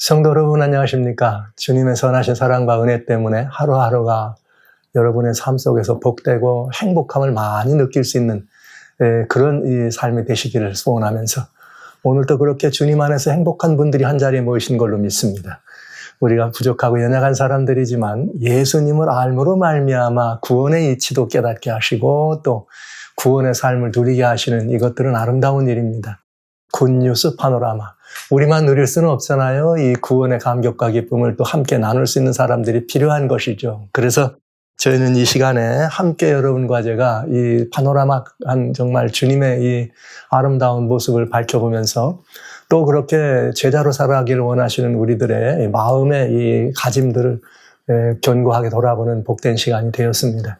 성도 여러분 안녕하십니까? 주님의 선하신 사랑과 은혜 때문에 하루하루가 여러분의 삶 속에서 복되고 행복함을 많이 느낄 수 있는 그런 이 삶이 되시기를 소원하면서 오늘도 그렇게 주님 안에서 행복한 분들이 한자리에 모이신 걸로 믿습니다. 우리가 부족하고 연약한 사람들이지만 예수님을 알므로 말미암아 구원의 이치도 깨닫게 하시고 또 구원의 삶을 누리게 하시는 이것들은 아름다운 일입니다. 굿뉴스 파노라마. 우리만 누릴 수는 없잖아요. 이 구원의 감격과 기쁨을 또 함께 나눌 수 있는 사람들이 필요한 것이죠. 그래서 저희는 이 시간에 함께 여러분과 제가 이 파노라마한 정말 주님의 이 아름다운 모습을 밝혀보면서 또 그렇게 제자로 살아가기를 원하시는 우리들의 마음의 이 가짐들을 견고하게 돌아보는 복된 시간이 되었습니다.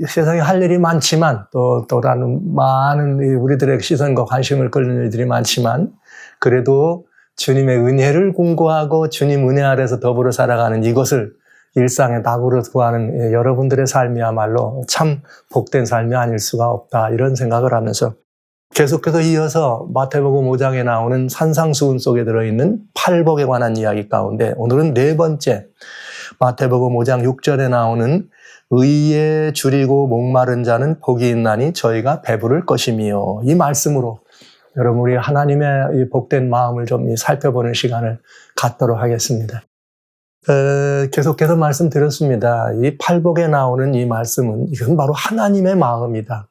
세상에 할 일이 많지만 또 다른 많은 우리들의 시선과 관심을 끌는 일들이 많지만 그래도 주님의 은혜를 공고하고 주님 은혜 아래서 더불어 살아가는 이것을 일상의 낙으로 구하는 여러분들의 삶이야말로 참 복된 삶이 아닐 수가 없다 이런 생각을 하면서 계속해서 이어서 마태복음 5장에 나오는 산상수훈 속에 들어있는 팔복에 관한 이야기 가운데 오늘은 네 번째 마태복음 5장 6절에 나오는 의에 줄이고 목마른 자는 복이 있나니 저희가 배부를 것이미요. 이 말씀으로 여러분 우리 하나님의 이 복된 마음을 좀 살펴보는 시간을 갖도록 하겠습니다. 계속해서 말씀드렸습니다. 이 팔복에 나오는 이 말씀은 이것은 바로 하나님의 마음이다.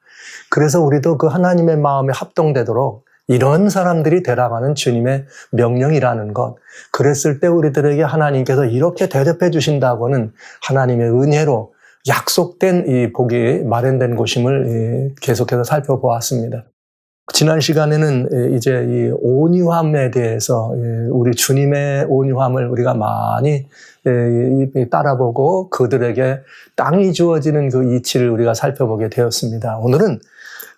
그래서 우리도 그 하나님의 마음에 합동되도록 이런 사람들이 되라가는 주님의 명령이라는 것. 그랬을 때 우리들에게 하나님께서 이렇게 대접해 주신다고는 하나님의 은혜로 약속된 이 복이 마련된 곳임을 계속해서 살펴보았습니다. 지난 시간에는 이제 이 온유함에 대해서 우리 주님의 온유함을 우리가 많이 따라보고 그들에게 땅이 주어지는 그 이치를 우리가 살펴보게 되었습니다. 오늘은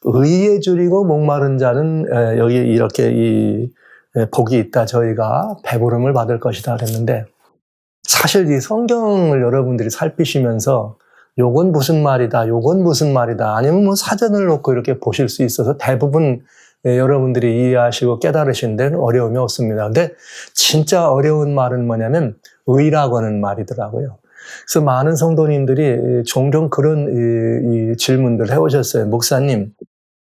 의에 줄이고 목마른 자는 여기 이렇게 이 복이 있다. 저희가 배부름을 받을 것이다 그랬는데 사실 이 성경을 여러분들이 살피시면서 요건 무슨 말이다, 요건 무슨 말이다, 아니면 뭐 사전을 놓고 이렇게 보실 수 있어서 대부분 여러분들이 이해하시고 깨달으신 데는 어려움이 없습니다. 근데 진짜 어려운 말은 뭐냐면 의라고 하는 말이더라고요. 그래서 많은 성도님들이 종종 그런 이 질문들 해오셨어요. 목사님,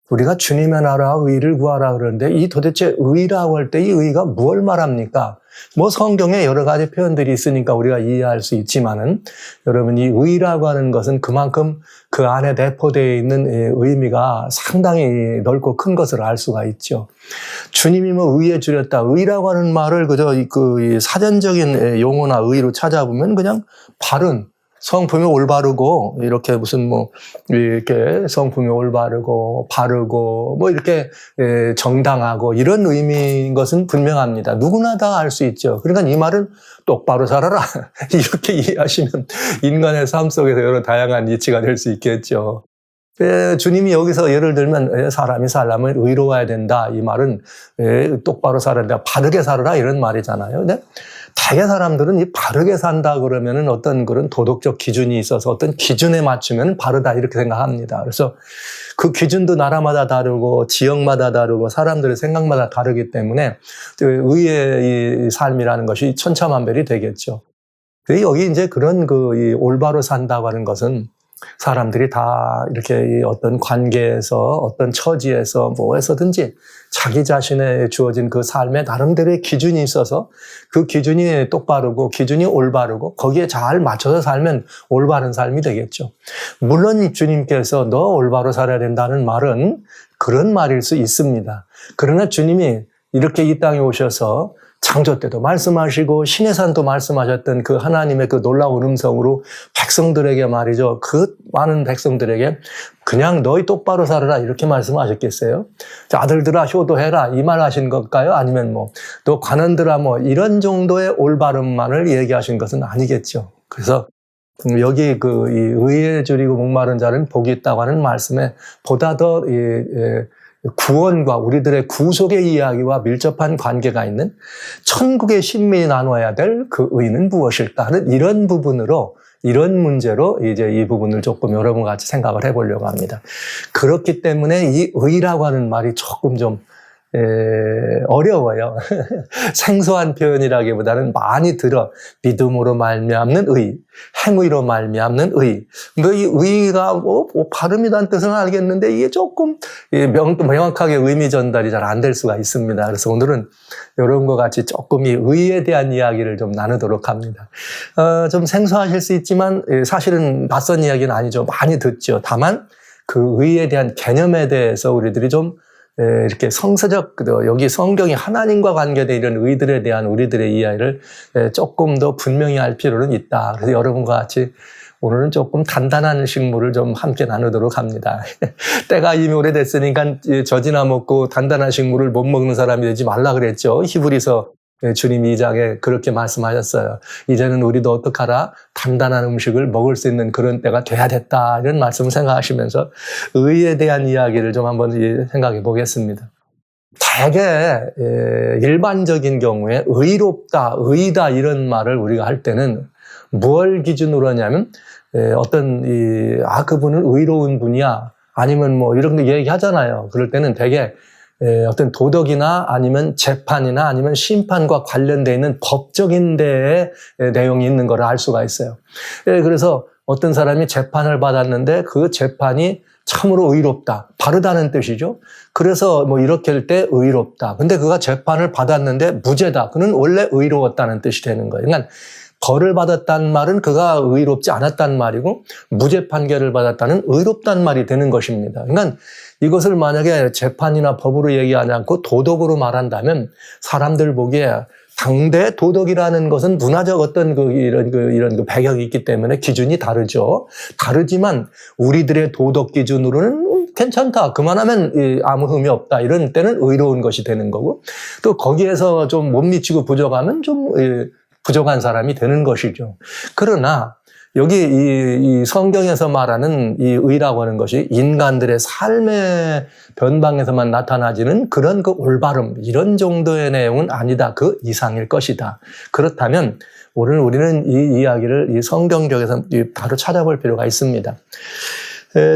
우리가 주님의 나라 의를 구하라 그러는데 이 도대체 의라고 할 때 이 의가 뭘 말합니까? 뭐 성경에 여러 가지 표현들이 있으니까 우리가 이해할 수 있지만은 여러분 이 의라고 하는 것은 그만큼 그 안에 내포되어 있는 의미가 상당히 넓고 큰 것을 알 수가 있죠. 주님이 뭐 의에 줄였다. 의라고 하는 말을 그저 그 사전적인 용어나 의로 찾아보면 그냥 바른 성품이 올바르고 이렇게 무슨 뭐 이렇게 성품이 올바르고 바르고 뭐 이렇게 정당하고 이런 의미인 것은 분명합니다. 누구나 다 알 수 있죠. 그러니까 이 말은 똑바로 살아라 이렇게 이해하시면 인간의 삶 속에서 여러 다양한 이치가 될 수 있겠죠. 주님이 여기서 예를 들면 사람이 살려면 의로워야 된다. 이 말은 똑바로 살아야 된다. 바르게 살아라 이런 말이잖아요. 근데 대개 사람들은 이 바르게 산다 그러면은 어떤 그런 도덕적 기준이 있어서 어떤 기준에 맞추면 바르다 이렇게 생각합니다. 그래서 그 기준도 나라마다 다르고 지역마다 다르고 사람들의 생각마다 다르기 때문에 의의 이 삶이라는 것이 천차만별이 되겠죠. 여기 이제 그런 이 올바로 산다고 하는 것은 사람들이 다 이렇게 어떤 관계에서 어떤 처지에서 뭐에서든지 자기 자신에 주어진 그 삶에 나름대로의 기준이 있어서 그 기준이 똑바르고 기준이 올바르고 거기에 잘 맞춰서 살면 올바른 삶이 되겠죠. 물론 주님께서 너 올바로 살아야 된다는 말은 그런 말일 수 있습니다. 그러나 주님이 이렇게 이 땅에 오셔서 창조 때도 말씀하시고 신의 산도 말씀하셨던 그 하나님의 그 놀라운 음성으로 백성들에게 말이죠. 그 많은 백성들에게 그냥 너희 똑바로 살아라 이렇게 말씀하셨겠어요? 아들들아 효도해라 이 말 하신 걸까요? 아니면 뭐 또 관원들아 뭐 이런 정도의 올바름만을 얘기하신 것은 아니겠죠. 그래서 여기 이 의에 줄이고 목마른 자는 복이 있다고 하는 말씀에 보다 더 구원과 우리들의 구속의 이야기와 밀접한 관계가 있는 천국의 신민이 나눠야 될 그 의는 무엇일까 하는 이런 부분으로 이런 문제로 이제 이 부분을 조금 여러분과 같이 생각을 해보려고 합니다. 그렇기 때문에 이 의라고 하는 말이 조금 좀 어려워요. 생소한 표현이라기보다는 많이 들어 믿음으로 말미암는 의, 행위로 말미암는 의. 뭐 이 의가 발음이란 뜻은 알겠는데 이게 조금 명확하게 의미 전달이 잘 안 될 수가 있습니다. 그래서 오늘은 이런 것 같이 조금 이 의에 대한 이야기를 좀 나누도록 합니다. 좀 생소하실 수 있지만 사실은 낯선 이야기는 아니죠. 많이 듣죠. 다만 그 의에 대한 개념에 대해서 우리들이 좀 이렇게 성서적, 여기 성경이 하나님과 관계된 이런 의들에 대한 우리들의 이해를 조금 더 분명히 할 필요는 있다. 그래서 여러분과 같이 오늘은 조금 단단한 식물을 좀 함께 나누도록 합니다. 때가 이미 오래됐으니까 젖이나 먹고 단단한 식물을 못 먹는 사람이 되지 말라 그랬죠. 히브리서 주님 2장에 그렇게 말씀하셨어요. 이제는 우리도 어떡하라? 단단한 음식을 먹을 수 있는 그런 때가 돼야 됐다. 이런 말씀을 생각하시면서 의에 대한 이야기를 좀 한번 생각해 보겠습니다. 대개 일반적인 경우에 의롭다, 의다 이런 말을 우리가 할 때는 뭘 기준으로 하냐면 어떤 그분은 의로운 분이야. 아니면 뭐 이런 거 얘기하잖아요. 그럴 때는 대개 어떤 도덕이나 아니면 재판이나 아니면 심판과 관련되어 있는 법적인 데에 내용이 있는 걸 알 수가 있어요. 그래서 어떤 사람이 재판을 받았는데 그 재판이 참으로 의롭다. 바르다는 뜻이죠. 그래서 뭐 이렇게 할 때 의롭다. 근데 그가 재판을 받았는데 무죄다. 그는 원래 의로웠다는 뜻이 되는 거예요. 그러니까 벌을 받았다는 말은 그가 의롭지 않았다는 말이고 무죄 판결을 받았다는 의롭다는 말이 되는 것입니다. 그러니까 이것을 만약에 재판이나 법으로 얘기하지 않고 도덕으로 말한다면 사람들 보기에 당대 도덕이라는 것은 문화적 어떤 이런 배경이 있기 때문에 기준이 다르죠. 다르지만 우리들의 도덕 기준으로는 괜찮다. 그만하면 아무 흠이 없다. 이런 때는 의로운 것이 되는 거고 또 거기에서 좀 못 미치고 부족하면 좀 부족한 사람이 되는 것이죠. 그러나 여기 이 성경에서 말하는 이 의라고 하는 것이 인간들의 삶의 변방에서만 나타나지는 그런 그 올바름 이런 정도의 내용은 아니다. 그 이상일 것이다. 그렇다면 오늘 우리는 이 이야기를 이 성경적에서 바로 찾아볼 필요가 있습니다.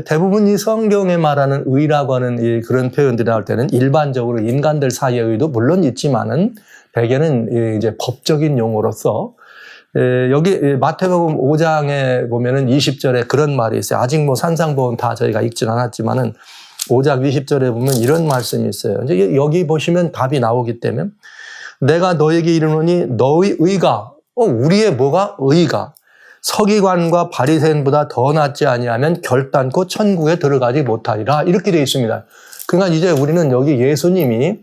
대부분 이 성경에 말하는 의라고 하는 그런 표현들이 나올 때는 일반적으로 인간들 사이의 의도 물론 있지만은 대개는 이제 법적인 용어로서 여기 마태복음 5장에 보면은 20절에 그런 말이 있어요. 아직 뭐 산상보험 다 저희가 읽진 않았지만은 5장 20절에 보면 이런 말씀이 있어요. 이제 여기 보시면 답이 나오기 때문에 내가 너에게 이르노니 너의 의가 우리의 뭐가 의가 서기관과 바리새인보다 더 낫지 아니하면 결단코 천국에 들어가지 못하리라 이렇게 되어 있습니다. 그러니까 이제 우리는 여기 예수님이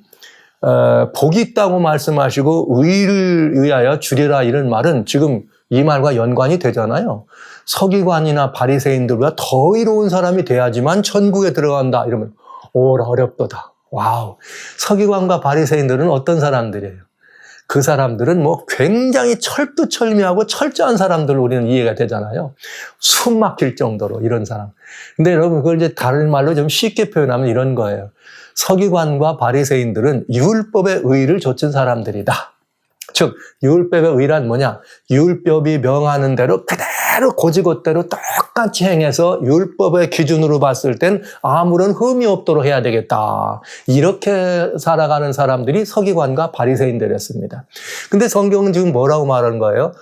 복이 있다고 말씀하시고 의를 위하여 주리라 이런 말은 지금 이 말과 연관이 되잖아요. 서기관이나 바리새인들보다 더 의로운 사람이 돼야지만 천국에 들어간다 이러면 어렵도다. 와우. 서기관과 바리새인들은 어떤 사람들이에요? 그 사람들은 뭐 굉장히 철두철미하고 철저한 사람들로 우리는 이해가 되잖아요. 숨 막힐 정도로 이런 사람. 근데 여러분 그걸 이제 다른 말로 좀 쉽게 표현하면 이런 거예요. 서기관과 바리새인들은 율법의 의를 좇은 사람들이다. 즉 율법의 의란 뭐냐? 율법이 명하는 대로 그대로 고지것대로 똑같이 행해서 율법의 기준으로 봤을 땐 아무런 흠이 없도록 해야 되겠다. 이렇게 살아가는 사람들이 서기관과 바리새인들이었습니다. 근데 성경은 지금 뭐라고 말하는 거예요?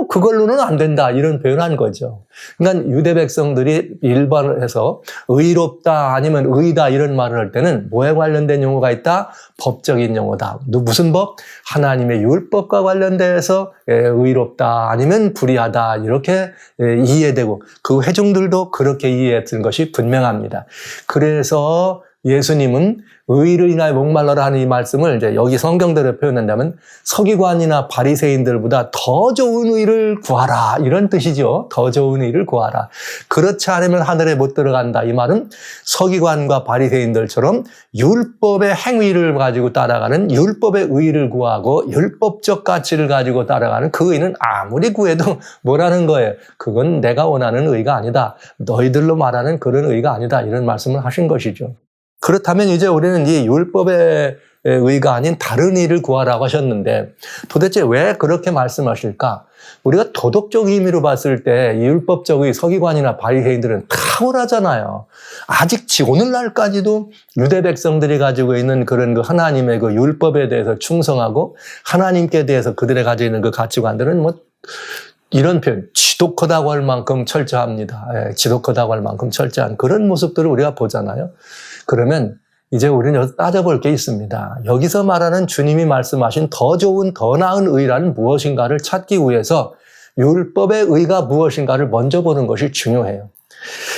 그걸로는 안 된다. 이런 표현한 거죠. 그러니까 유대 백성들이 일반해서 의롭다 아니면 의다 이런 말을 할 때는 뭐에 관련된 용어가 있다? 법적인 용어다. 무슨 법? 하나님의 율법과 관련돼서 의롭다 아니면 불의하다 이렇게 이해되고 그 회중들도 그렇게 이해했던 것이 분명합니다. 그래서 예수님은 의를 인하여 목말라라 하는 이 말씀을 이제 여기 성경대로 표현한다면 서기관이나 바리새인들보다 더 좋은 의를 구하라 이런 뜻이죠. 더 좋은 의를 구하라. 그렇지 않으면 하늘에 못 들어간다. 이 말은 서기관과 바리새인들처럼 율법의 행위를 가지고 따라가는 율법의 의를 구하고 율법적 가치를 가지고 따라가는 그 의는 아무리 구해도 뭐라는 거예요. 그건 내가 원하는 의가 아니다. 너희들로 말하는 그런 의가 아니다. 이런 말씀을 하신 것이죠. 그렇다면 이제 우리는 이 율법의 의가 아닌 다른 의를 구하라고 하셨는데 도대체 왜 그렇게 말씀하실까? 우리가 도덕적 의미로 봤을 때 율법적 의 서기관이나 바리새인들은 탁월하잖아요. 아직 오늘날까지도 유대 백성들이 가지고 있는 그런 그 하나님의 그 율법에 대해서 충성하고 하나님께 대해서 그들이 가지고 있는 그 가치관들은 뭐 이런 표현, 지독하다고 할 만큼 철저합니다. 예, 지독하다고 할 만큼 철저한 그런 모습들을 우리가 보잖아요. 그러면 이제 우리는 여기서 따져볼 게 있습니다. 여기서 말하는 주님이 말씀하신 더 좋은, 더 나은 의라는 무엇인가를 찾기 위해서 율법의 의가 무엇인가를 먼저 보는 것이 중요해요.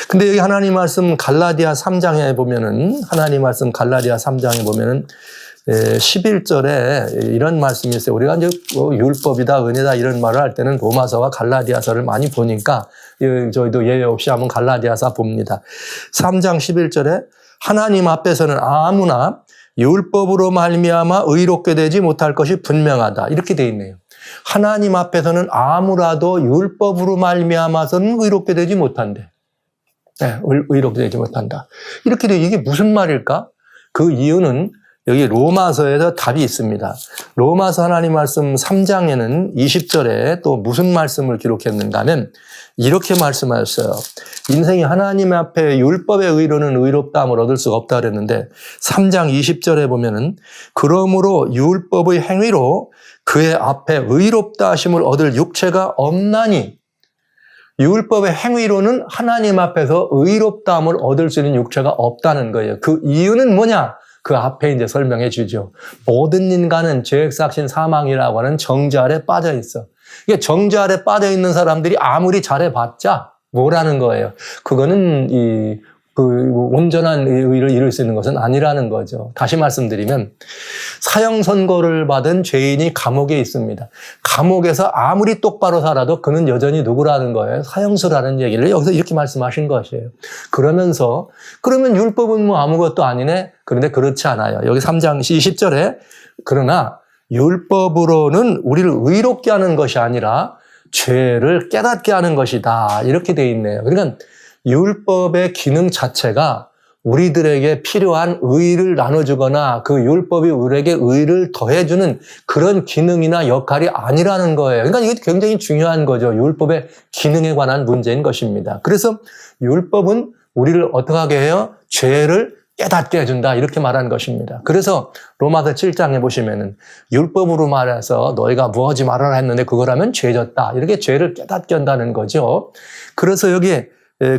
근데 여기 하나님 말씀 갈라디아 3장에 보면은, 하나님 말씀 갈라디아 3장에 보면은 11절에 이런 말씀이 있어요. 우리가 이제 율법이다, 은혜다 이런 말을 할 때는 로마서와 갈라디아서를 많이 보니까 저희도 예외 없이 한번 갈라디아서 봅니다. 3장 11절에 하나님 앞에서는 아무나 율법으로 말미암아 의롭게 되지 못할 것이 분명하다. 이렇게 돼 있네요. 하나님 앞에서는 아무라도 율법으로 말미암아서는 의롭게 되지 못한대. 네, 의롭게 되지 못한다. 이렇게 돼 이게 무슨 말일까? 그 이유는 여기 로마서에서 답이 있습니다. 로마서 하나님 말씀 3장에는 20절에 또 무슨 말씀을 기록했는가 하면 이렇게 말씀하셨어요. 인생이 하나님 앞에 율법의 의로는 의롭다함을 얻을 수가 없다 그랬는데 3장 20절에 보면은 그러므로 율법의 행위로 그의 앞에 의롭다 하심을 얻을 육체가 없나니 율법의 행위로는 하나님 앞에서 의롭다함을 얻을 수 있는 육체가 없다는 거예요. 그 이유는 뭐냐? 그 앞에 이제 설명해 주죠. 모든 인간은 죄악삭신 사망이라고 하는 정죄 아래 빠져 있어. 이게 정죄 아래 빠져 있는 사람들이 아무리 잘해봤자 뭐라는 거예요. 그거는 온전한 의를 이룰 수 있는 것은 아니라는 거죠. 다시 말씀드리면 사형 선고를 받은 죄인이 감옥에 있습니다. 감옥에서 아무리 똑바로 살아도 그는 여전히 누구라는 거예요? 사형수라는 얘기를 여기서 이렇게 말씀하신 것이에요. 그러면 율법은 뭐 아무것도 아니네? 그런데 그렇지 않아요. 여기 3장 20절에 그러나 율법으로는 우리를 의롭게 하는 것이 아니라 죄를 깨닫게 하는 것이다. 이렇게 돼 있네요. 그러니까 율법의 기능 자체가 우리들에게 필요한 의를 나눠주거나 그 율법이 우리에게 의를 더해주는 그런 기능이나 역할이 아니라는 거예요. 그러니까 이게 굉장히 중요한 거죠. 율법의 기능에 관한 문제인 것입니다. 그래서 율법은 우리를 어떻게 하게 해요? 죄를 깨닫게 해준다. 이렇게 말한 것입니다. 그래서 로마서 7장에 보시면은 율법으로 말해서 너희가 뭐 하지 말아라 했는데 그걸 하면 죄졌다. 이렇게 죄를 깨닫게 한다는 거죠. 그래서 여기에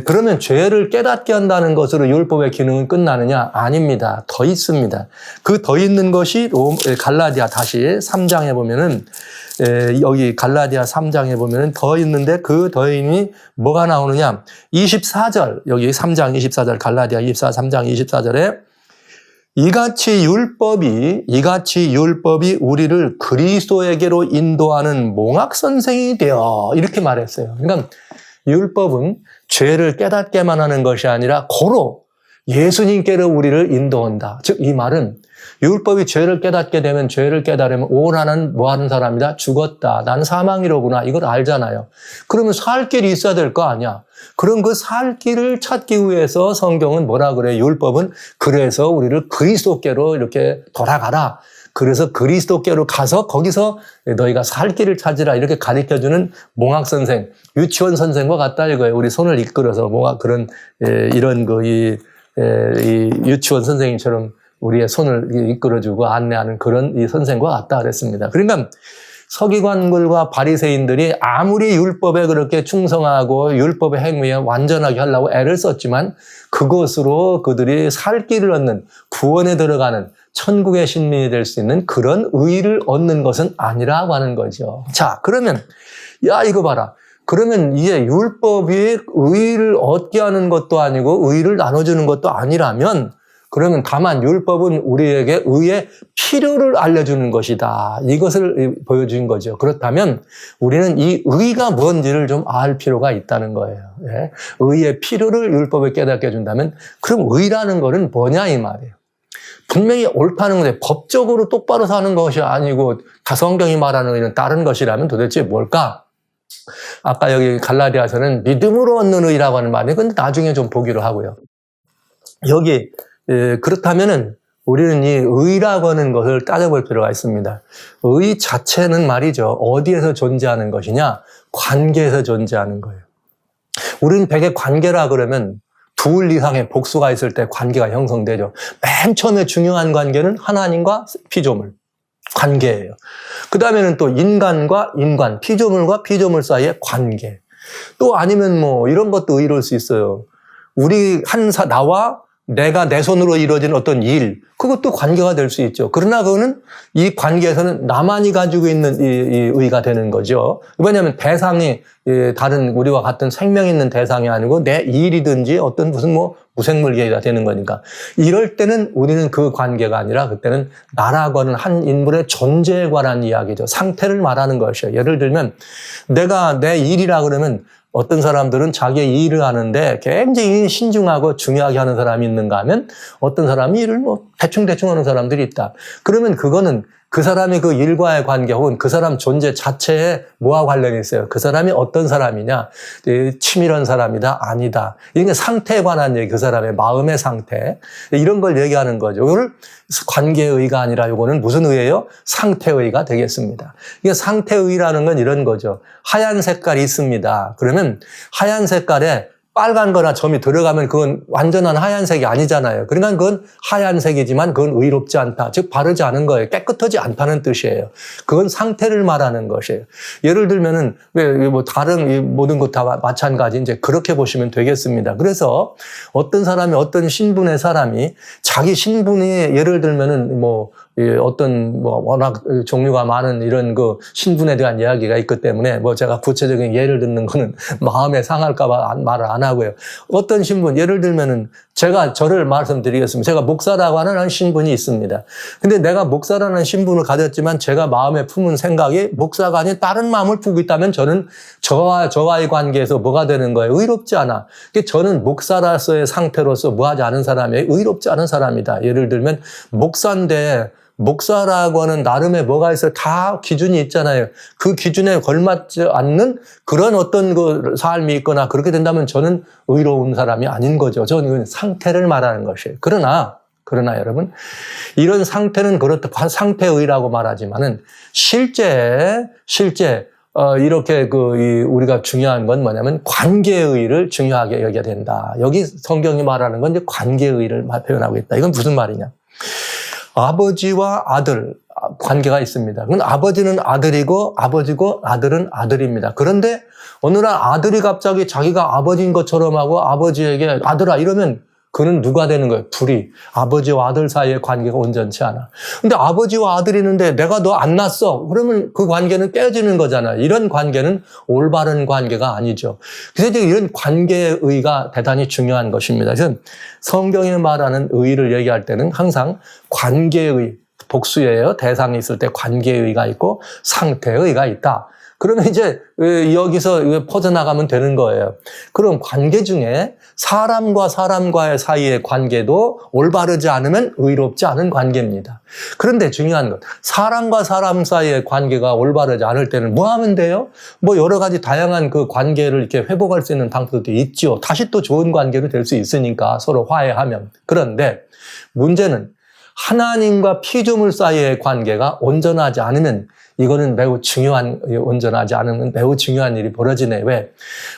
그러면 죄를 깨닫게 한다는 것으로 율법의 기능은 끝나느냐? 아닙니다. 더 있습니다. 그 더 있는 것이 갈라디아 다시 3장에 보면은 여기 갈라디아 3장에 보면은 더 있는데 그 더임이 뭐가 나오느냐? 24절 여기 3장 24절 갈라디아 3장 24절에 이같이 율법이 우리를 그리스도에게로 인도하는 몽학 선생이 되어 이렇게 말했어요. 그러니까 율법은 죄를 깨닫게만 하는 것이 아니라 고로 예수님께로 우리를 인도한다. 즉 이 말은 율법이 죄를 깨닫게 되면 죄를 깨달으면 나는 뭐 하는 사람이다? 죽었다. 나는 사망이로구나. 이걸 알잖아요. 그러면 살 길이 있어야 될 거 아니야. 그럼 그 살 길을 찾기 위해서 성경은 뭐라 그래? 율법은 그래서 우리를 그리스도께로 이렇게 돌아가라. 그래서 그리스도께로 가서 거기서 너희가 살 길을 찾으라 이렇게 가르쳐주는 몽학 선생, 유치원 선생과 같다 이거예요. 우리 손을 이끌어서 몽학 그런 이런 이 유치원 선생님처럼 우리의 손을 이끌어주고 안내하는 그런 이 선생과 같다 그랬습니다. 그러니까 서기관들과 바리새인들이 아무리 율법에 그렇게 충성하고 율법의 행위에 완전하게 하려고 애를 썼지만 그것으로 그들이 살 길을 얻는 구원에 들어가는 천국의 신민이 될 수 있는 그런 의를 얻는 것은 아니라고 하는 거죠. 자, 그러면 이거 봐라. 그러면 이게 율법이 의를 얻게 하는 것도 아니고 의를 나눠주는 것도 아니라면 그러면 다만 율법은 우리에게 의의 필요를 알려주는 것이다. 이것을 보여준 거죠. 그렇다면 우리는 이 의가 뭔지를 좀 알 필요가 있다는 거예요. 예? 의의 필요를 율법에 깨닫게 해준다면 그럼 의라는 거는 뭐냐 이 말이에요. 분명히 옳다는 건데 법적으로 똑바로 사는 것이 아니고 성경이 말하는 의는 다른 것이라면 도대체 뭘까? 아까 여기 갈라디아서는 믿음으로 얻는 의라고 하는 말이 근데 나중에 좀 보기로 하고요. 여기 그렇다면은 우리는 이 의라고 하는 것을 따져볼 필요가 있습니다. 의 자체는 말이죠. 어디에서 존재하는 것이냐? 관계에서 존재하는 거예요. 우리는 백의 관계라 그러면 둘 이상의 복수가 있을 때 관계가 형성되죠. 맨 처음에 중요한 관계는 하나님과 피조물. 관계예요. 그 다음에는 또 인간과 인간, 피조물과 피조물 사이의 관계. 또 아니면 뭐 이런 것도 의로울 수 있어요. 우리 나와 내가 내 손으로 이루어진 어떤 일, 그것도 관계가 될 수 있죠. 그러나 그거는 이 관계에서는 나만이 가지고 있는 이 의가 되는 거죠. 왜냐하면 대상이 다른 우리와 같은 생명 있는 대상이 아니고 내 일이든지 어떤 무슨 뭐 무생물계가 되는 거니까. 이럴 때는 우리는 그 관계가 아니라 그때는 나라고 하는 한 인물의 존재에 관한 이야기죠. 상태를 말하는 것이에요. 예를 들면 내가 내 일이라 그러면 어떤 사람들은 자기의 일을 하는데 굉장히 신중하고 중요하게 하는 사람이 있는가 하면 어떤 사람이 일을 뭐 대충 하는 사람들이 있다. 그러면 그거는 그 사람이 그 일과의 관계 혹은 그 사람 존재 자체에 뭐와 관련이 있어요? 그 사람이 어떤 사람이냐? 치밀한 사람이다? 아니다. 이게 상태에 관한 얘기, 그 사람의 마음의 상태. 이런 걸 얘기하는 거죠. 이걸 관계의가 아니라 이거는 무슨 의예요? 상태의가 되겠습니다. 이게 상태의라는 건 이런 거죠. 하얀 색깔이 있습니다. 그러면 하얀 색깔에 빨간 거나 점이 들어가면 그건 완전한 하얀색이 아니잖아요. 그러니까 그건 하얀색이지만 그건 의롭지 않다. 즉 바르지 않은 거예요. 깨끗하지 않다는 뜻이에요. 그건 상태를 말하는 것이에요. 예를 들면은 뭐 다른 모든 것 다 마찬가지 이제 그렇게 보시면 되겠습니다. 그래서 어떤 사람이 어떤 신분의 사람이 자기 신분이 예를 들면은 뭐 어떤 뭐 워낙 종류가 많은 이런 그 신분에 대한 이야기가 있기 때문에 뭐 제가 구체적인 예를 듣는 거는 마음에 상할까봐 말을 안 하고요. 어떤 신분, 예를 들면은 제가 저를 말씀드리겠습니다. 제가 목사라고 하는 신분이 있습니다. 근데 내가 목사라는 신분을 가졌지만 제가 마음에 품은 생각이 목사가 아닌 다른 마음을 품고 있다면 저는 저와의 관계에서 뭐가 되는 거예요? 의롭지 않아. 저는 목사로서의 상태로서 뭐하지 않은 사람이에요. 의롭지 않은 사람이다. 예를 들면 목사인데 목사라고 하는 나름의 뭐가 있어요? 다 기준이 있잖아요. 그 기준에 걸맞지 않는 그런 어떤 그 삶이 있거나 그렇게 된다면 저는 의로운 사람이 아닌 거죠. 저는 상태를 말하는 것이에요. 그러나 여러분, 이런 상태는 그렇다. 상태의라고 말하지만은 실제 이렇게 우리가 중요한 건 뭐냐면 관계의를 중요하게 여겨야 된다. 여기 성경이 말하는 건 이제 관계의를 표현하고 있다. 이건 무슨 말이냐? 아버지와 아들 관계가 있습니다. 그건 아버지는 아들이고 아버지고 아들은 아들입니다. 그런데 어느 날 아들이 갑자기 자기가 아버지인 것처럼 하고 아버지에게 아들아 이러면 그는 누가 되는 거예요? 불이. 아버지와 아들 사이의 관계가 온전치 않아. 근데 아버지와 아들이 있는데 내가 너 안 낳았어. 그러면 그 관계는 깨지는 거잖아요. 이런 관계는 올바른 관계가 아니죠. 그래서 이런 관계의 의가 대단히 중요한 것입니다. 그래서 성경에 말하는 의를 얘기할 때는 항상 관계의 복수예요. 대상이 있을 때 관계의 의가 있고 상태의 의가 있다. 그러면 이제 여기서 퍼져나가면 되는 거예요. 그럼 관계 중에 사람과 사람과의 사이의 관계도 올바르지 않으면 의롭지 않은 관계입니다. 그런데 중요한 건 사람과 사람 사이의 관계가 올바르지 않을 때는 뭐 하면 돼요? 뭐 여러 가지 다양한 그 관계를 이렇게 회복할 수 있는 방법도 있죠. 다시 또 좋은 관계로 될 수 있으니까 서로 화해하면. 그런데 문제는 하나님과 피조물 사이의 관계가 온전하지 않으면 이거는 온전하지 않으면 매우 중요한 일이 벌어지네. 왜?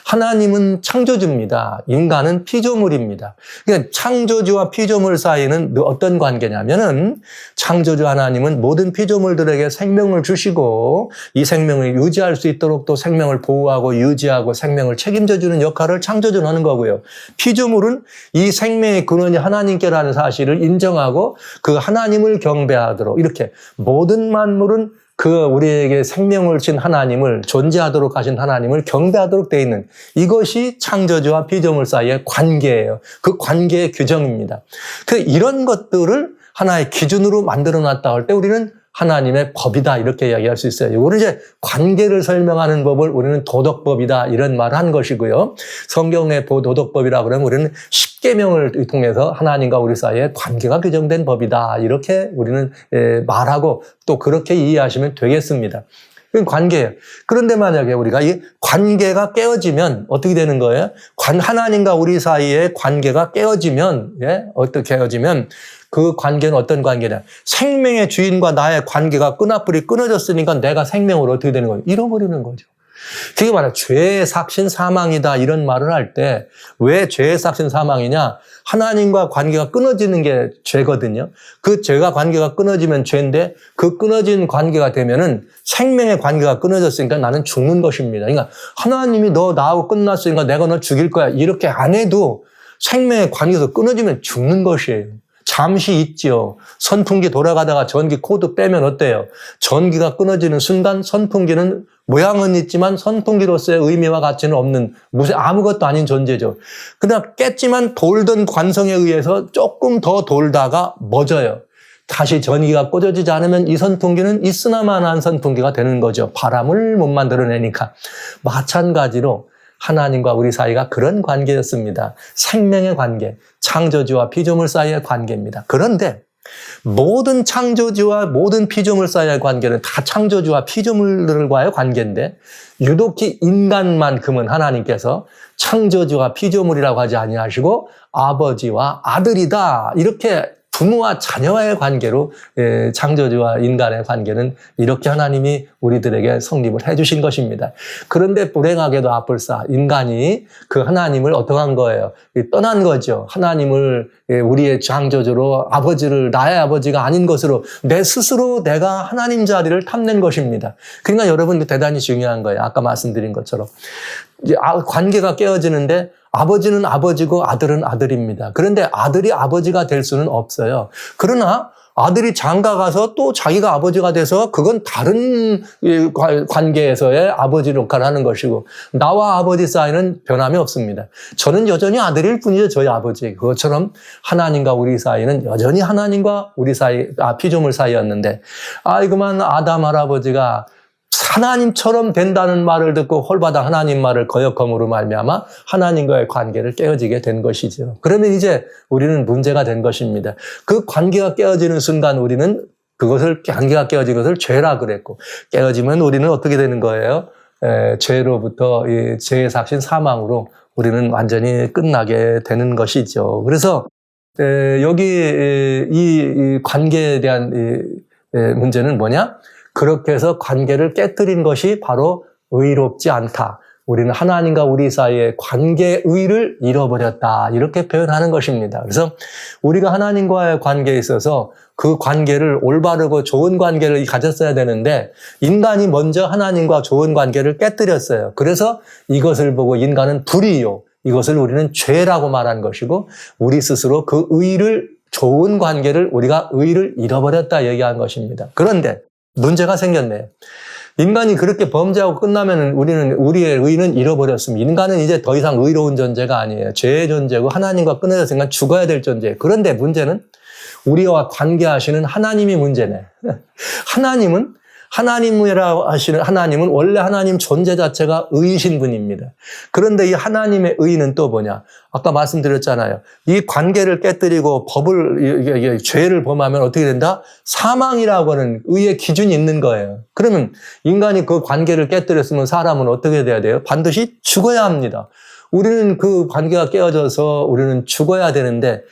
하나님은 창조주입니다. 인간은 피조물입니다. 그러니까 창조주와 피조물 사이는 어떤 관계냐면은 창조주 하나님은 모든 피조물들에게 생명을 주시고 이 생명을 유지할 수 있도록 또 생명을 보호하고 유지하고 생명을 책임져주는 역할을 창조주는 하는 거고요. 피조물은 이 생명의 근원이 하나님께라는 사실을 인정하고 그 하나님을 경배하도록 이렇게 모든 만물은 우리에게 생명을 신 하나님을 존재하도록 하신 하나님을 경배하도록 되어 있는 이것이 창조주와 피조물 사이의 관계예요. 그 관계의 규정입니다. 이런 것들을 하나의 기준으로 만들어 놨다 할 때 우리는 하나님의 법이다 이렇게 이야기할 수 있어요. 이거는 이제 관계를 설명하는 법을 우리는 도덕법이다 이런 말을 한 것이고요. 성경의 도덕법이라고 그러면 우리는 십계명을 통해서 하나님과 우리 사이에 관계가 규정된 법이다 이렇게 우리는 말하고 또 그렇게 이해하시면 되겠습니다. 그건 관계예요. 그런데 만약에 우리가 이 관계가 깨어지면 어떻게 되는 거예요? 하나님과 우리 사이의 관계가 깨어지면 어떻게 깨어지면 그 관계는 어떤 관계냐? 생명의 주인과 나의 관계가 끈앞불이 끊어졌으니까 내가 생명으로 어떻게 되는 거예요? 잃어버리는 거죠. 그게 말이야. 죄의 삭신 사망이다 이런 말을 할 때 왜 죄의 삭신 사망이냐? 하나님과 관계가 끊어지는 게 죄거든요. 그 죄가 관계가 끊어지면 죄인데 그 끊어진 관계가 되면은 생명의 관계가 끊어졌으니까 나는 죽는 것입니다. 그러니까 하나님이 너 나하고 끝났으니까 내가 너 죽일 거야 이렇게 안 해도 생명의 관계에서 끊어지면 죽는 것이에요. 잠시 있지요. 선풍기 돌아가다가 전기 코드 빼면 어때요? 전기가 끊어지는 순간 선풍기는 모양은 있지만 선풍기로서의 의미와 가치는 없는 아무것도 아닌 존재죠. 그냥 깼지만 돌던 관성에 의해서 조금 더 돌다가 멎어요. 다시 전기가 꽂아지지 않으면 이 선풍기는 있으나마나한 선풍기가 되는 거죠. 바람을 못 만들어내니까. 마찬가지로 하나님과 우리 사이가 그런 관계였습니다. 생명의 관계, 창조주와 피조물 사이의 관계입니다. 그런데 모든 창조주와 모든 피조물 사이의 관계는 다 창조주와 피조물들과의 관계인데 유독히 인간만큼은 하나님께서 창조주와 피조물이라고 하지 아니하시고 아버지와 아들이다 이렇게 부모와 자녀와의 관계로 창조주와 인간의 관계는 이렇게 하나님이 우리들에게 성립을 해주신 것입니다. 그런데 불행하게도 아뿔싸 인간이 그 하나님을 어떻게 한 거예요? 떠난 거죠. 하나님을 우리의 창조주로 아버지를 나의 아버지가 아닌 것으로 내 스스로 내가 하나님 자리를 탐낸 것입니다. 그러니까 여러분 대단히 중요한 거예요. 아까 말씀드린 것처럼 관계가 깨어지는데 아버지는 아버지고 아들은 아들입니다. 그런데 아들이 아버지가 될 수는 없어요. 그러나 아들이 장가 가서 또 자기가 아버지가 돼서 그건 다른 관계에서의 아버지 역할을 하는 것이고 나와 아버지 사이는 변함이 없습니다. 저는 여전히 아들일 뿐이죠. 저희 아버지. 그것처럼 하나님과 우리 사이는 여전히 하나님과 우리 사이, 피조물 사이였는데 그만 아담 할아버지가 하나님처럼 된다는 말을 듣고 홀바당 하나님 말을 거역함으로 말미암아 하나님과의 관계를 깨어지게 된 것이죠. 그러면 이제 우리는 문제가 된 것입니다. 그 관계가 깨어지는 순간 우리는 관계가 깨어진 것을 죄라 그랬고 깨어지면 우리는 어떻게 되는 거예요? 죄로부터 죄의 삭신 사망으로 우리는 완전히 끝나게 되는 것이죠. 그래서 여기 이 관계에 대한 문제는 뭐냐? 그렇게 해서 관계를 깨뜨린 것이 바로 의롭지 않다. 우리는 하나님과 우리 사이의 관계의 의를 잃어버렸다. 이렇게 표현하는 것입니다. 그래서 우리가 하나님과의 관계에 있어서 그 관계를 올바르고 좋은 관계를 가졌어야 되는데 인간이 먼저 하나님과 좋은 관계를 깨뜨렸어요. 그래서 이것을 보고 인간은 불의요. 이것을 우리는 죄라고 말한 것이고 우리 스스로 그 의를 좋은 관계를 우리가 의를 잃어버렸다 얘기한 것입니다. 그런데 문제가 생겼네요. 인간이 그렇게 범죄하고 끝나면 우리의 의는 잃어버렸습니다. 인간은 이제 더 이상 의로운 존재가 아니에요. 죄의 존재고 하나님과 끊어졌으니까 죽어야 될 존재예요. 그런데 문제는 우리와 관계하시는 하나님이 문제네. 하나님이라고 하시는 하나님은 원래 하나님 존재 자체가 의이신 분입니다. 그런데 이 하나님의 의는 또 뭐냐? 아까 말씀드렸잖아요. 이 관계를 깨뜨리고 죄를 범하면 어떻게 된다? 사망이라고 하는 의의 기준이 있는 거예요. 그러면 인간이 그 관계를 깨뜨렸으면 사람은 어떻게 돼야 돼요? 반드시 죽어야 합니다. 우리는 그 관계가 깨어져서 우리는 죽어야 되는데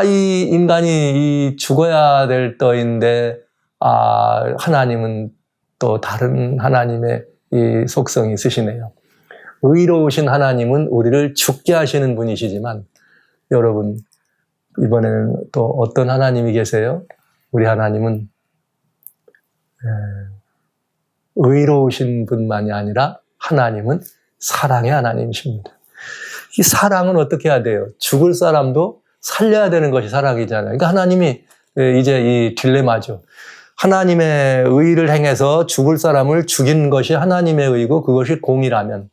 이 인간이 죽어야 될 터인데 하나님은 또 다른 하나님의 이 속성이 있으시네요. 의로우신 하나님은 우리를 죽게 하시는 분이시지만 여러분 이번에는 또 어떤 하나님이 계세요? 우리 하나님은 의로우신 분만이 아니라 하나님은 사랑의 하나님이십니다. 이 사랑은 어떻게 해야 돼요? 죽을 사람도 살려야 되는 것이 사랑이잖아요. 그러니까 하나님이 이제 이 딜레마죠. 하나님의 의를 행해서 죽을 사람을 죽인 것이 하나님의 의고 그것이 공이라면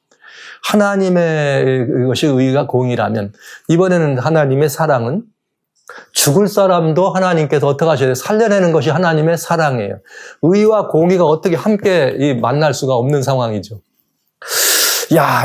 하나님의 것이 의가 공이라면 이번에는 하나님의 사랑은 죽을 사람도 하나님께서 어떻게 하셔야 돼요? 살려내는 것이 하나님의 사랑이에요. 의와 공의가 어떻게 함께 만날 수가 없는 상황이죠.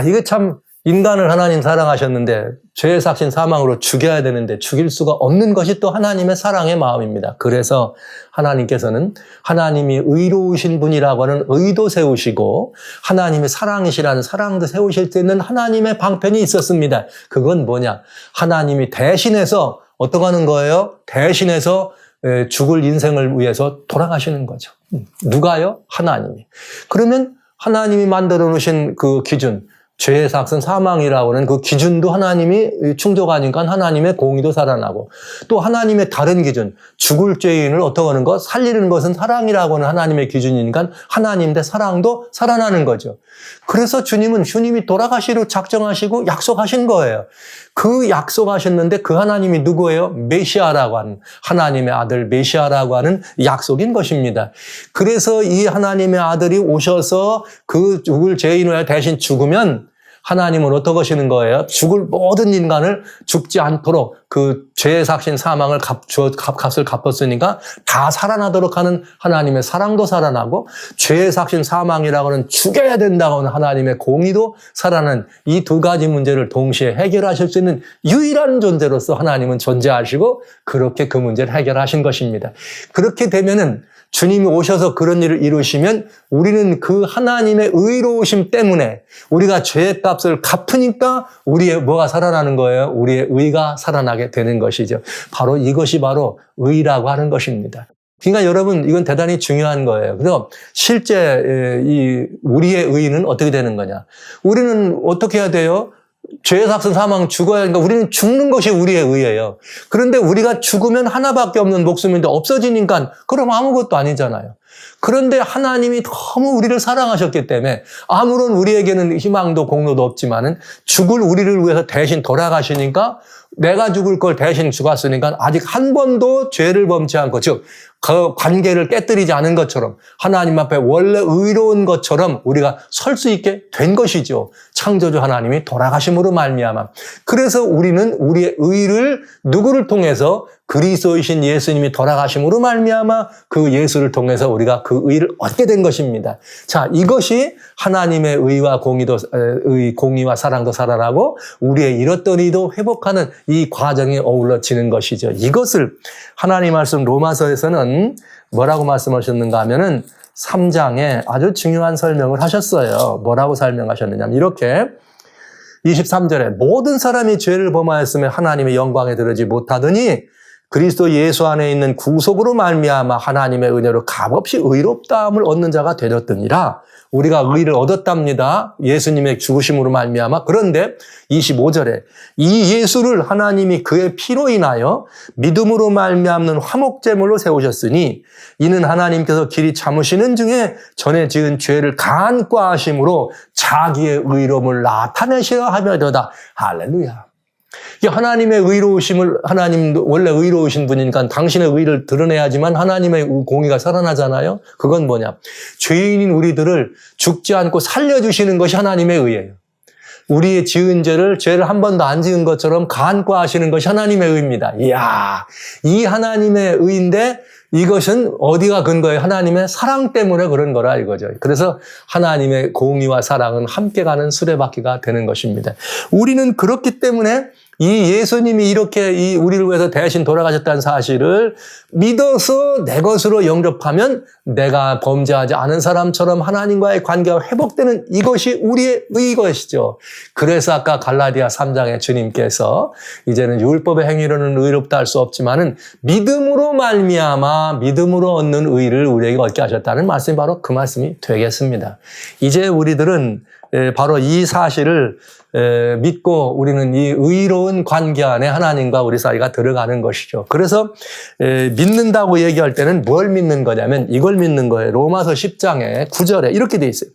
이게 참 인간을 하나님 사랑하셨는데 죄의 삭신 사망으로 죽여야 되는데 죽일 수가 없는 것이 또 하나님의 사랑의 마음입니다. 그래서 하나님께서는 하나님이 의로우신 분이라고 하는 의도 세우시고 하나님의 사랑이시라는 사랑도 세우실 수 있는 하나님의 방편이 있었습니다. 그건 뭐냐? 하나님이 대신해서 어떻게 하는 거예요? 대신해서 죽을 인생을 위해서 돌아가시는 거죠. 누가요? 하나님이. 그러면 하나님이 만들어 놓으신 그 기준, 죄의 삭은 사망이라고 하는 그 기준도 하나님이 충족하니까 하나님의 공의도 살아나고, 또 하나님의 다른 기준, 죽을 죄인을 어떻게 하는 것, 살리는 것은 사랑이라고 하는 하나님의 기준이니까 하나님의 사랑도 살아나는 거죠. 그래서 주님이 돌아가시기로 작정하시고 약속하신 거예요. 그 약속하셨는데 그 하나님이 누구예요? 메시아라고 하는, 하나님의 아들 메시아라고 하는 약속인 것입니다. 그래서 이 하나님의 아들이 오셔서 그 죽을 죄인을 대신 죽으면 하나님은 어떻게 하시는 거예요? 죽을 모든 인간을 죽지 않도록 그 죄의 삭신 사망을 값을 갚았으니까 다 살아나도록 하는 하나님의 사랑도 살아나고, 죄의 삭신 사망이라고 하는 죽여야 된다고 하는 하나님의 공의도 살아나는 이 두 가지 문제를 동시에 해결하실 수 있는 유일한 존재로서 하나님은 존재하시고, 그렇게 그 문제를 해결하신 것입니다. 그렇게 되면은 주님이 오셔서 그런 일을 이루시면 우리는 그 하나님의 의로우심 때문에 우리가 죄의 값을 갚으니까 우리의 뭐가 살아나는 거예요? 우리의 의가 살아나게 되는 것이죠. 바로 이것이 바로 의라고 하는 것입니다. 그러니까 여러분, 이건 대단히 중요한 거예요. 그래서 실제 우리의 의는 어떻게 되는 거냐? 우리는 어떻게 해야 돼요? 죄의 삭은 사망, 죽어야 하니까 우리는 죽는 것이 우리의 의예요. 그런데 우리가 죽으면 하나밖에 없는 목숨인데 없어지니까 그럼 아무것도 아니잖아요. 그런데 하나님이 너무 우리를 사랑하셨기 때문에 아무런 우리에게는 희망도 공로도 없지만은 죽을 우리를 위해서 대신 돌아가시니까, 내가 죽을 걸 대신 죽었으니까 아직 한 번도 죄를 범치 않고, 즉 그 관계를 깨뜨리지 않은 것처럼 하나님 앞에 원래 의로운 것처럼 우리가 설 수 있게 된 것이죠. 창조주 하나님이 돌아가심으로 말미암아. 그래서 우리는 우리의 의를 누구를 통해서? 그리스도이신 예수님이 돌아가심으로 말미암아 그 예수를 통해서 우리가 그 의를 얻게 된 것입니다. 자, 이것이 하나님의 의와 공의와 사랑도 살아나고 우리의 잃었던 의도 회복하는 이 과정이 어우러지는 것이죠. 이것을 하나님 말씀 로마서에서는 뭐라고 말씀하셨는가 하면은 3장에 아주 중요한 설명을 하셨어요. 뭐라고 설명하셨느냐 하면 이렇게 23절에 모든 사람이 죄를 범하였으며 하나님의 영광에 들어지 못하더니 그리스도 예수 안에 있는 구속으로 말미암아 하나님의 은혜로 값없이 의롭다함을 얻는 자가 되었더니라. 우리가 의를 얻었답니다. 예수님의 죽으심으로 말미암아. 그런데 25절에 이 예수를 하나님이 그의 피로 인하여 믿음으로 말미암는 화목제물로 세우셨으니 이는 하나님께서 길이 참으시는 중에 전에 지은 죄를 간과하심으로 자기의 의로움을 나타내시려 하며도다. 할렐루야. 하나님의 의로우심을, 하나님 원래 의로우신 분이니까 당신의 의를 드러내야지만 하나님의 공의가 살아나잖아요. 그건 뭐냐? 죄인인 우리들을 죽지 않고 살려주시는 것이 하나님의 의예요. 우리의 지은 죄를 한 번도 안 지은 것처럼 간과하시는 것이 하나님의 의입니다. 이야, 이 하나님의 의인데 이것은 어디가 근거예요? 하나님의 사랑 때문에 그런 거라 이거죠. 그래서 하나님의 공의와 사랑은 함께 가는 수레바퀴가 되는 것입니다. 우리는 그렇기 때문에 이 예수님이 이렇게 우리를 위해서 대신 돌아가셨다는 사실을 믿어서 내 것으로 영접하면 내가 범죄하지 않은 사람처럼 하나님과의 관계가 회복되는 이것이 우리의 의것이죠. 그래서 아까 갈라디아 3장에 주님께서 이제는 율법의 행위로는 의롭다 할 수 없지만은 믿음으로 말미암아 믿음으로 얻는 의를 우리에게 얻게 하셨다는 말씀이 바로 그 말씀이 되겠습니다. 이제 우리들은 바로 이 사실을 믿고 우리는 이 의로운 관계 안에 하나님과 우리 사이가 들어가는 것이죠. 그래서 믿는다고 얘기할 때는 뭘 믿는 거냐면 이걸 믿는 거예요. 로마서 10장에 9절에 이렇게 돼 있어요.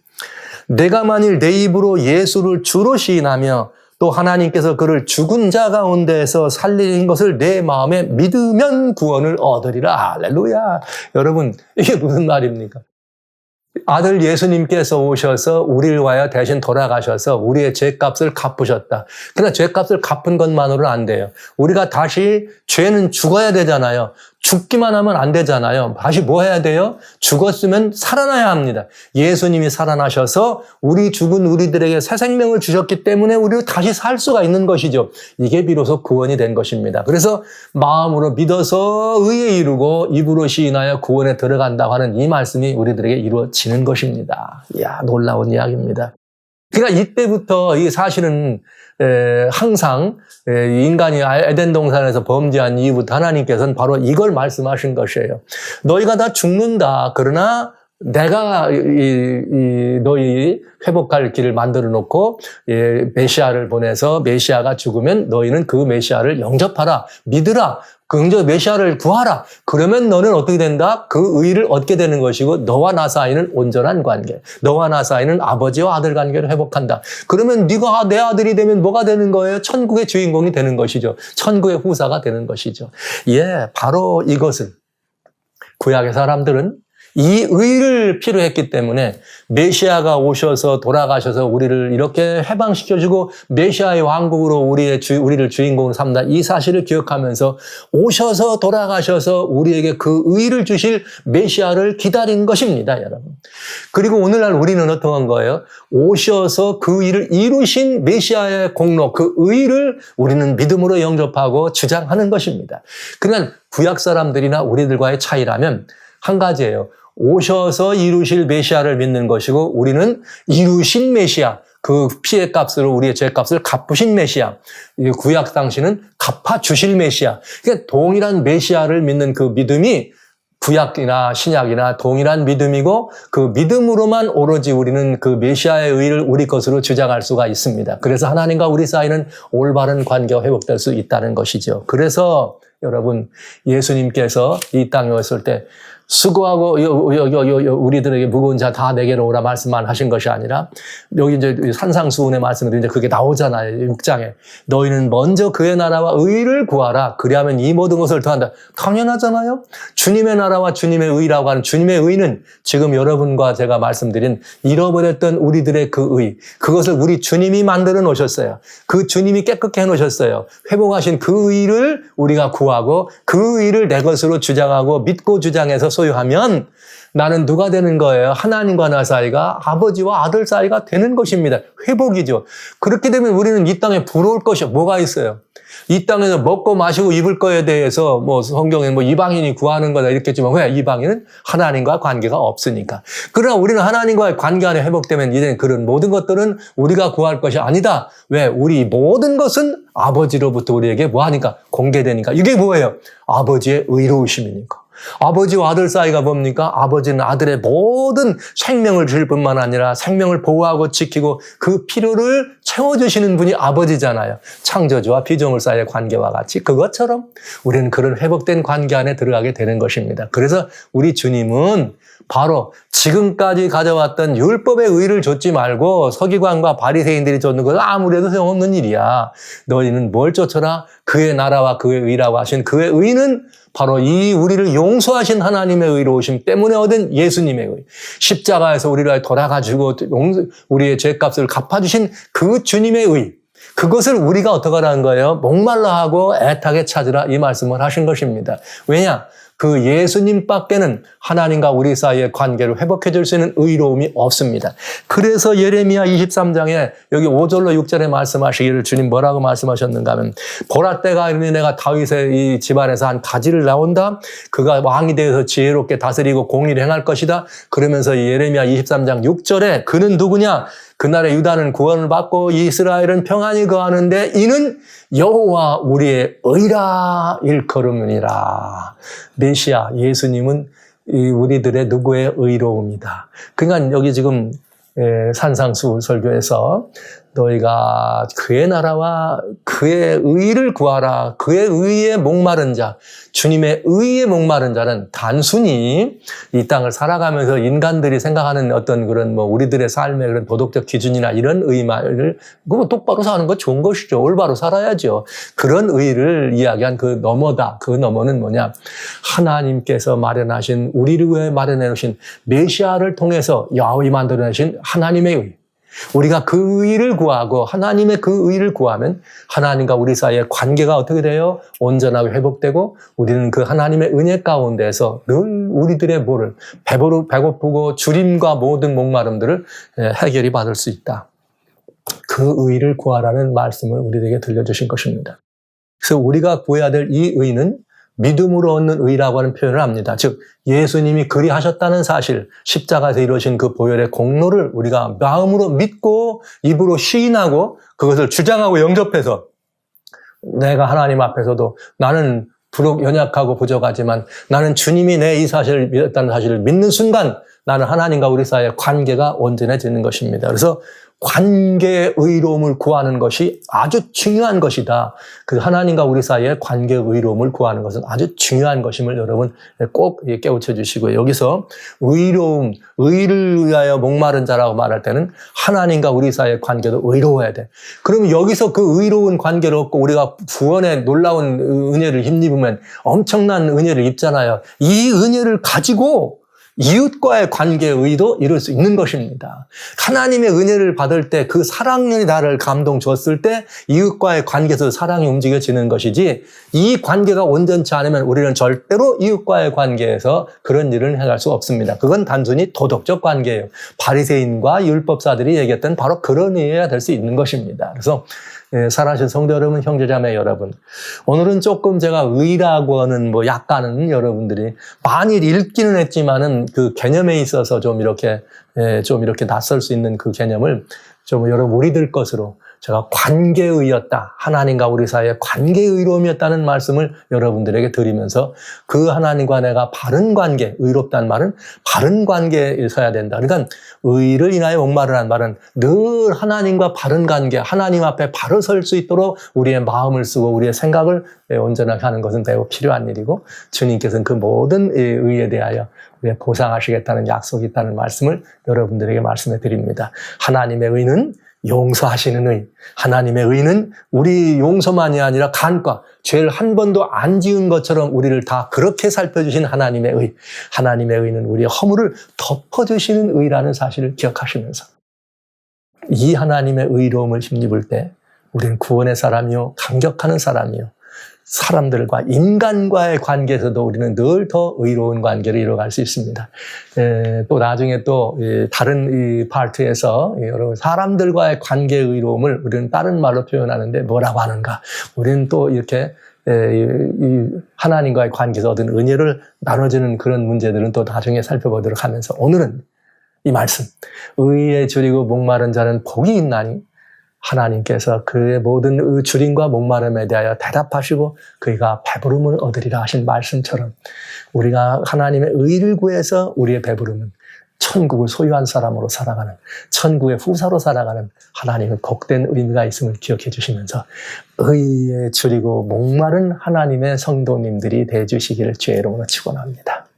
내가 만일 내 입으로 예수를 주로 시인하며 또 하나님께서 그를 죽은 자 가운데에서 살리신 것을 내 마음에 믿으면 구원을 얻으리라. 할렐루야. 여러분, 이게 무슨 말입니까? 아들 예수님께서 오셔서 우리를 위하여 대신 돌아가셔서 우리의 죄값을 갚으셨다. 그러나 죄값을 갚은 것만으로는 안 돼요. 우리가 다시 죄는 죽어야 되잖아요. 죽기만 하면 안 되잖아요. 다시 뭐 해야 돼요? 죽었으면 살아나야 합니다. 예수님이 살아나셔서 우리 죽은 우리들에게 새 생명을 주셨기 때문에 우리를 다시 살 수가 있는 것이죠. 이게 비로소 구원이 된 것입니다. 그래서 마음으로 믿어서 의에 이르고 입으로 시인하여 구원에 들어간다고 하는 이 말씀이 우리들에게 이루어지는 것입니다. 이야, 놀라운 이야기입니다. 그러니까 이때부터 이 사실은 항상 인간이 에덴 동산에서 범죄한 이후부터 하나님께서는 바로 이걸 말씀하신 것이에요. 너희가 다 죽는다. 그러나 내가 너희 회복할 길을 만들어 놓고 메시아를 보내서 메시아가 죽으면 너희는 그 메시아를 영접하라. 믿으라. 그 메시아를 구하라. 그러면 너는 어떻게 된다? 그 의를 얻게 되는 것이고 너와 나 사이는 온전한 관계. 너와 나 사이는 아버지와 아들 관계를 회복한다. 그러면 네가 내 아들이 되면 뭐가 되는 거예요? 천국의 주인공이 되는 것이죠. 천국의 후사가 되는 것이죠. 바로 이것은 구약의 사람들은 이 의를 필요했기 때문에 메시아가 오셔서 돌아가셔서 우리를 이렇게 해방시켜주고 메시아의 왕국으로 우리를 주인공으로 삼다. 이 사실을 기억하면서 오셔서 돌아가셔서 우리에게 그 의를 주실 메시아를 기다린 것입니다, 여러분. 그리고 오늘날 우리는 어떠한 거예요? 오셔서 그 일을 이루신 메시아의 공로, 그 의를 우리는 믿음으로 영접하고 주장하는 것입니다. 그러니까 구약 사람들이나 우리들과의 차이라면 한 가지예요. 오셔서 이루실 메시아를 믿는 것이고 우리는 이루신 메시아, 그 피의 값으로 우리의 죄값을 갚으신 메시아, 구약 당시는 갚아주실 메시아. 그러니까 동일한 메시아를 믿는 그 믿음이 구약이나 신약이나 동일한 믿음이고 그 믿음으로만 오로지 우리는 그 메시아의 의를 우리 것으로 주장할 수가 있습니다. 그래서 하나님과 우리 사이는 올바른 관계가 회복될 수 있다는 것이죠. 그래서 여러분, 예수님께서 이 땅에 왔을 때 수고하고 우리들에게 무거운 자 다 내게로 오라 말씀만 하신 것이 아니라 여기 이제 산상수훈의 말씀에도 이제 그게 나오잖아요. 6장에 너희는 먼저 그의 나라와 의를 구하라. 그리하면 이 모든 것을 더한다. 당연하잖아요. 주님의 나라와 주님의 의라고 하는 주님의 의는 지금 여러분과 제가 말씀드린 잃어버렸던 우리들의 그 의, 그것을 우리 주님이 만들어 놓으셨어요. 그 주님이 깨끗게 해놓으셨어요. 회복하신 그 의를 우리가 구하고 그 의를 내 것으로 주장하고 믿고 주장해서 소유하면 나는 누가 되는 거예요? 하나님과 나 사이가 아버지와 아들 사이가 되는 것입니다. 회복이죠. 그렇게 되면 우리는 이 땅에 부러울 것이 뭐가 있어요? 이 땅에서 먹고 마시고 입을 거에 대해서 성경에 이방인이 구하는 거다 이렇게 했지만 왜? 이방인은 하나님과 관계가 없으니까. 그러나 우리는 하나님과의 관계 안에 회복되면 이제는 그런 모든 것들은 우리가 구할 것이 아니다. 왜? 우리 모든 것은 아버지로부터 우리에게 뭐하니까? 공개되니까. 이게 뭐예요? 아버지의 의로우심이니까. 아버지와 아들 사이가 뭡니까? 아버지는 아들의 모든 생명을 주실 뿐만 아니라 생명을 보호하고 지키고 그 필요를 채워주시는 분이 아버지잖아요. 창조주와 피조물 사이의 관계와 같이 그것처럼 우리는 그런 회복된 관계 안에 들어가게 되는 것입니다. 그래서 우리 주님은 바로 지금까지 가져왔던 율법의 의를 줬지 말고 서기관과 바리새인들이 줬는 것은 아무래도 소용없는 일이야. 너희는 뭘 쫓아라? 그의 나라와 그의 의라고 하신 그의 의는 바로 이 우리를 용서하신 하나님의 의로우심 때문에 얻은 예수님의 의. 십자가에서 우리를 돌아가지고 우리의 죄값을 갚아주신 그 주님의 의. 그것을 우리가 어떻게 하라는 거예요? 목말라 하고 애타게 찾으라 이 말씀을 하신 것입니다. 왜냐? 그 예수님 밖에는 하나님과 우리 사이의 관계를 회복해 줄 수 있는 의로움이 없습니다. 그래서 예레미야 23장에 여기 5절로 6절에 말씀하시기를 주님 뭐라고 말씀하셨는가 하면 보라 때가 이르니 내가 다윗의 이 집안에서 한 가지를 나온다. 그가 왕이 되어서 지혜롭게 다스리고 공의를 행할 것이다. 그러면서 예레미야 23장 6절에 그는 누구냐? 그날에 유다는 구원을 받고 이스라엘은 평안히 거하는데 이는 여호와 우리의 의라 일컬음이니라. 메시아 예수님은 우리들의 누구의 의로움이다. 그러니까 여기 지금 산상수훈 설교에서 너희가 그의 나라와 그의 의를 구하라. 그의 의에 목마른 자, 주님의 의에 목마른 자는 단순히 이 땅을 살아가면서 인간들이 생각하는 어떤 그런 우리들의 삶의 그런 도덕적 기준이나 이런 의만을 똑바로 사는 거 좋은 것이죠. 올바로 살아야죠. 그런 의를 이야기한 그 너머다. 그 너머는 뭐냐? 하나님께서 마련하신 우리를 위해 마련해 놓으신 메시아를 통해서 야훼 만들어내신 하나님의 의. 우리가 그 의를 구하고 하나님의 그 의를 구하면 하나님과 우리 사이의 관계가 어떻게 돼요? 온전하게 회복되고 우리는 그 하나님의 은혜 가운데서 늘 우리들의 배고프고 주림과 모든 목마름들을 해결이 받을 수 있다. 그 의를 구하라는 말씀을 우리에게 들려주신 것입니다. 그래서 우리가 구해야 될 이 의는 믿음으로 얻는 의라고 하는 표현을 합니다. 즉 예수님이 그리하셨다는 사실, 십자가에서 이루어진 그 보혈의 공로를 우리가 마음으로 믿고 입으로 시인하고 그것을 주장하고 영접해서 내가 하나님 앞에서도 나는 연약하고 부족하지만 나는 주님이 내 이 사실을 믿었다는 사실을 믿는 순간 나는 하나님과 우리 사이의 관계가 온전해지는 것입니다. 그래서 관계의 의로움을 구하는 것이 아주 중요한 것이다. 그 하나님과 우리 사이의 관계의 의로움을 구하는 것은 아주 중요한 것임을 여러분 꼭 깨우쳐 주시고요. 여기서 의로움, 의를 위하여 목마른 자라고 말할 때는 하나님과 우리 사이의 관계도 의로워야 돼. 그러면 여기서 그 의로운 관계를 얻고 우리가 구원의 놀라운 은혜를 힘입으면 엄청난 은혜를 입잖아요. 이 은혜를 가지고 이웃과의 관계의 의도 이룰 수 있는 것입니다. 하나님의 은혜를 받을 때 그 사랑이 나를 감동 줬을 때 이웃과의 관계에서 사랑이 움직여지는 것이지 이 관계가 온전치 않으면 우리는 절대로 이웃과의 관계에서 그런 일을 해갈 수 없습니다. 그건 단순히 도덕적 관계예요. 바리새인과 율법사들이 얘기했던 바로 그런 의미가 될 수 있는 것입니다. 그래서 사랑하신 성도 여러분, 형제자매 여러분, 오늘은 조금 제가 의라고 하는 약간은 여러분들이 많이 읽기는 했지만은 그 개념에 있어서 좀 이렇게 낯설 수 있는 그 개념을 좀 여러분 우리들 것으로 제가 관계의였다. 하나님과 우리 사이의 관계의로움이었다는 말씀을 여러분들에게 드리면서 그 하나님과 내가 바른 관계, 의롭다는 말은 바른 관계에 서야 된다. 그러니까 의를 인하여 목마르라는 말은 늘 하나님과 바른 관계, 하나님 앞에 바로 설 수 있도록 우리의 마음을 쓰고 우리의 생각을 온전하게 하는 것은 매우 필요한 일이고 주님께서는 그 모든 의에 대하여 보상하시겠다는 약속이 있다는 말씀을 여러분들에게 말씀해 드립니다. 하나님의 의는 용서하시는 의. 하나님의 의는 우리 용서만이 아니라 간과 죄를 한 번도 안 지은 것처럼 우리를 다 그렇게 살펴주신 하나님의 의. 하나님의 의는 우리의 허물을 덮어주시는 의라는 사실을 기억하시면서 이 하나님의 의로움을 힘입을 때 우리는 구원의 사람이요, 감격하는 사람이요, 사람들과 인간과의 관계에서도 우리는 늘 더 의로운 관계를 이뤄갈 수 있습니다. 또 나중에 또 다른 이 파트에서 여러분 사람들과의 관계의 의로움을 우리는 다른 말로 표현하는데 뭐라고 하는가? 우리는 또 이렇게 이 하나님과의 관계에서 얻은 은혜를 나눠주는 그런 문제들은 또 나중에 살펴보도록 하면서 오늘은 이 말씀, 의에 줄이고 목마른 자는 복이 있나니 하나님께서 그의 모든 줄임과 목마름에 대하여 대답하시고 그가 배부름을 얻으리라 하신 말씀처럼 우리가 하나님의 의를 구해서 우리의 배부름은 천국을 소유한 사람으로 살아가는, 천국의 후사로 살아가는 하나님의 복된 의미가 있음을 기억해 주시면서 의에 줄이고 목마른 하나님의 성도님들이 되어주시기를 주의 이름으로 축원합니다.